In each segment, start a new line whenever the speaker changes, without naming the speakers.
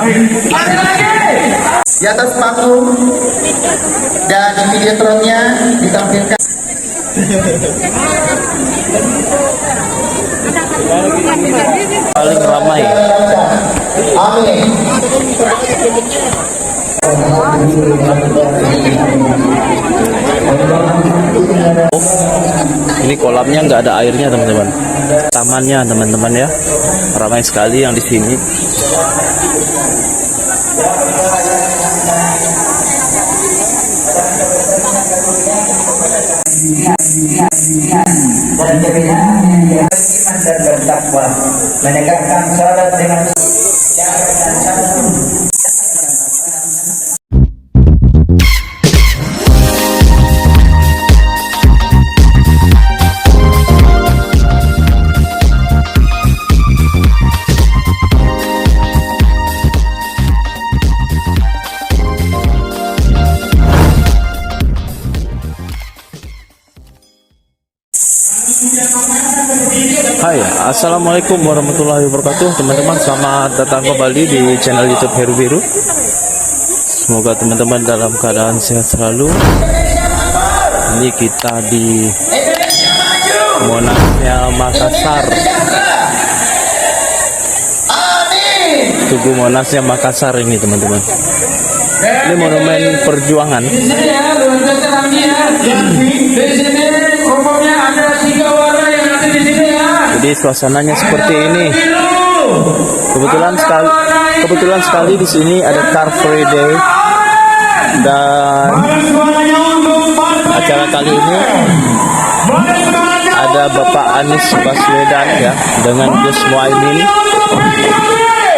Di atas panggung dan di videotronnya ditampilkan.
Paling ramai.
Amin.
Ini kolamnya nggak ada airnya teman-teman. Tamannya teman-teman ya, ramai sekali yang di sini.
Dan bertakwa, menegakkan salat dengan cara dan santun.
Hai, assalamualaikum warahmatullahi wabarakatuh teman-teman. Selamat datang kembali di channel YouTube Heru Biru. Semoga teman-teman dalam keadaan sehat selalu. Ini kita di Monasnya Makassar. Tugu Monasnya Makassar ini teman-teman. Ini monumen perjuangan. Jadi suasananya seperti ini. Kebetulan sekali di sini ada Car Free Day, dan acara kali ini ada Bapak Anies Baswedan ya dengan Gus Muhaimin.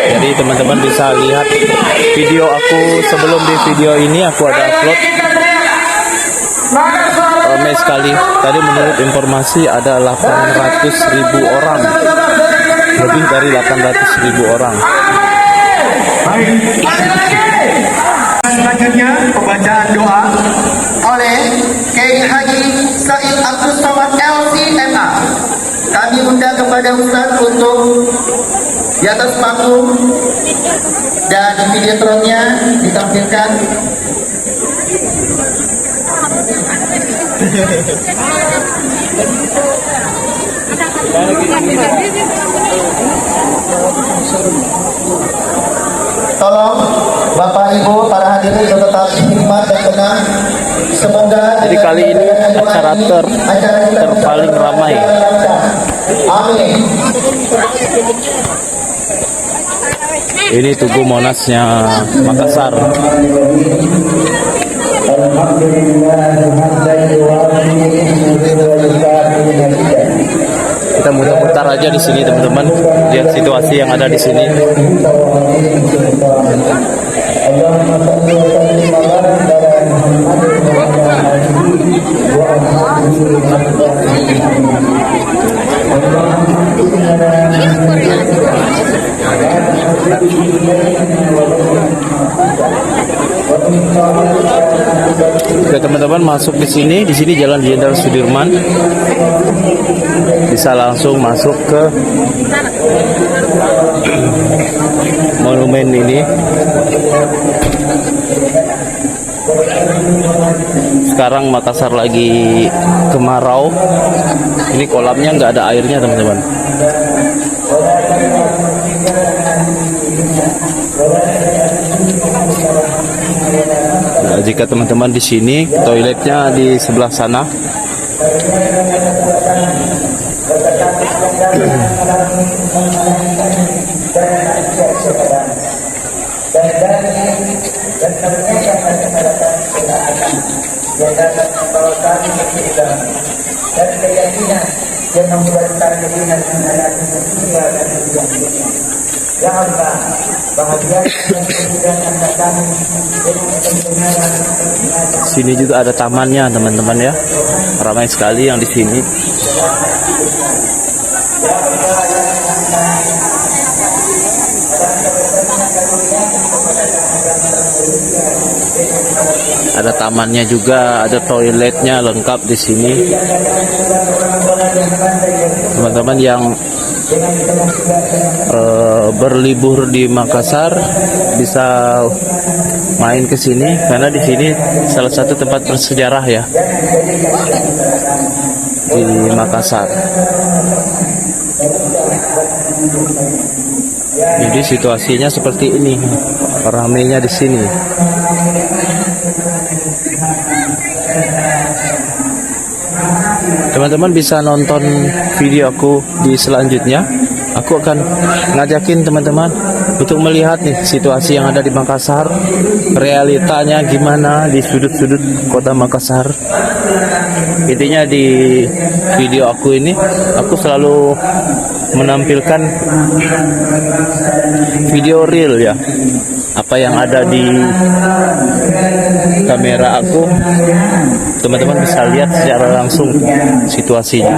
Jadi teman-teman bisa lihat video aku sebelum di video ini aku ada upload. Ramai sekali. Tadi menurut informasi ada 800.000 orang, lebih dari 800.000 orang.
Selanjutnya pembacaan doa oleh Kiai Haji Said Abdul Somad LCMA. Kami undang kepada Ustaz untuk di atas panggung dan di videotronnya ditampilkan. Tolong Bapak Ibu para hadirin untuk tetap hikmat dan tenang. Semoga
jadi kali ini acara terpaling ramai.
Amin.
Ini Tugu Monasnya Makassar. Kita muter-muter aja di sini teman-teman, lihat situasi yang ada di sini. Oke teman-teman, masuk di sini Jalan Jenderal Sudirman. Bisa langsung masuk ke monumen ini. Sekarang Makassar lagi kemarau. Ini kolamnya nggak ada airnya teman-teman. Nah, jika teman-teman di sini, toiletnya di sebelah sana.
Dan keyakinan yang membuatkan keyakinan anak dunia dan dunia. Ya Allah, bahagia dan kemudahan kami dengan kebenaran.
Sini juga ada tamannya teman-teman ya, ramai sekali yang di sini. Ada tamannya juga, ada toiletnya lengkap di sini. Teman-teman yang
dengan kemudian
berlibur di Makassar bisa main ke sini karena di sini salah satu tempat bersejarah ya di Makassar. Jadi situasinya seperti ini, ramainya di sini. Teman-teman bisa nonton video aku di selanjutnya. Aku akan ngajakin teman-teman untuk melihat nih situasi yang ada di Makassar, realitanya gimana di sudut-sudut kota Makassar. Intinya di video aku ini aku selalu menampilkan video real ya, apa yang ada di kamera aku. Teman-teman bisa lihat secara langsung situasinya.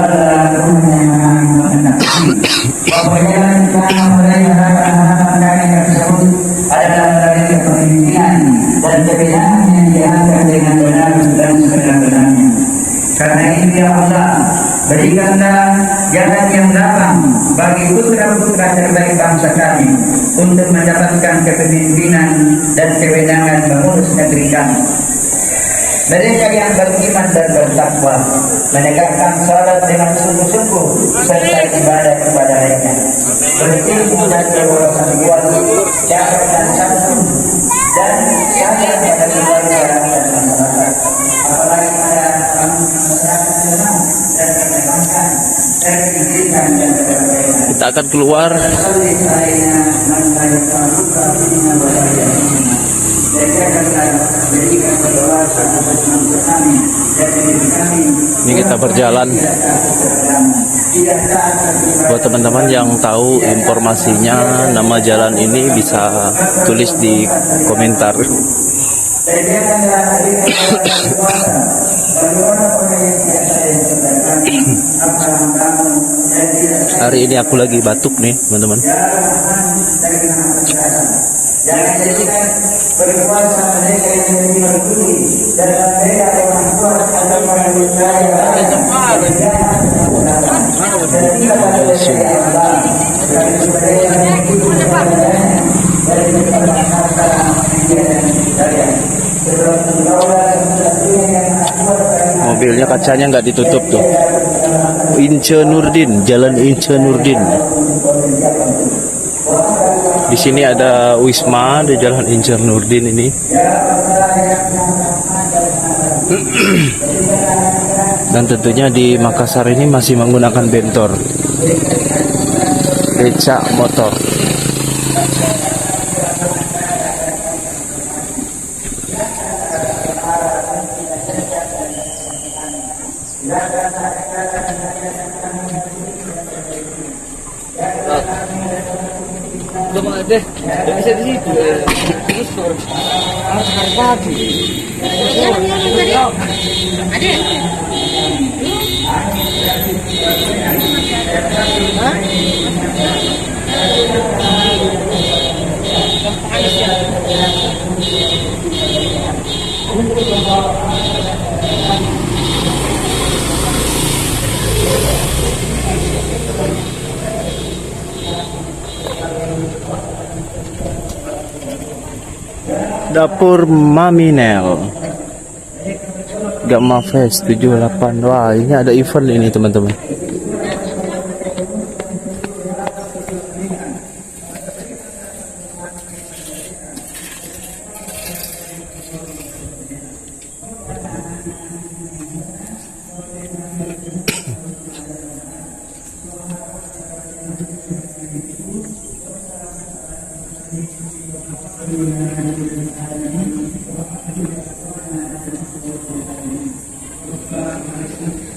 adalah dari kepemimpinan dan kebenaran yang diangkat dengan benar dan sebenar-benarnya. Karena itu ya Allah, berikanlah jalan yang lapang bagi putra-putra terbaik bangsa kami untuk mendapatkan kepemimpinan dan kewenangan mengurus negeri kami. Mereka yang beriman dan bertakwa menegakkan salat dengan sungguh-sungguh serta ibadah kepada lainnya, berilmu dan berwawasan kuat, jarak dan santun, dan sayang pada keluarga dan masyarakat. Apalagi pada masyarakat dan menegakkan dan pendidikan dan kebaikan.
Kita akan keluar. Ini kita berjalan. Buat teman-teman yang tahu informasinya, nama jalan ini bisa tulis di komentar. Hari ini aku lagi batuk nih teman-teman.
Jangan jadikan berkuasa mereka yang lebih berbudi dan mereka orang kuat atau orang percaya
mobilnya kacanya nggak ditutup tuh. Ince Nurdin, Jalan Ince Nurdin. Di sini ada wisma di Jalan Ince Nurdin ini. Dan tentunya di Makassar ini masih menggunakan bentor, becak motor.
Belum ada, nggak bisa di situ. Terus harus hari pagi. Ada.
Dapur Maminel Gamma Fest 78. Wah, ini ada event ini teman-teman.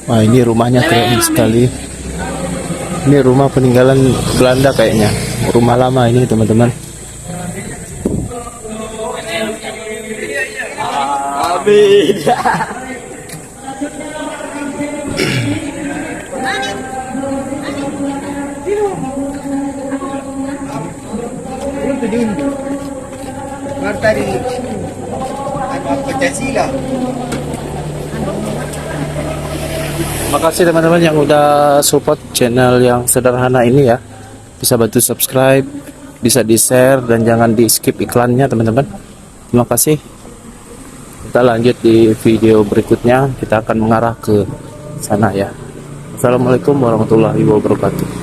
Wah, ini rumahnya keren sekali. Ini rumah peninggalan Belanda kayaknya. Rumah lama ini teman-teman.
Martari Pancasila.
Makasih teman-teman yang udah support channel yang sederhana ini ya. Bisa bantu subscribe, bisa di-share, dan jangan di-skip iklannya teman-teman. Terima kasih. Kita lanjut di video berikutnya, kita akan mengarah ke sana ya. Assalamualaikum warahmatullahi wabarakatuh.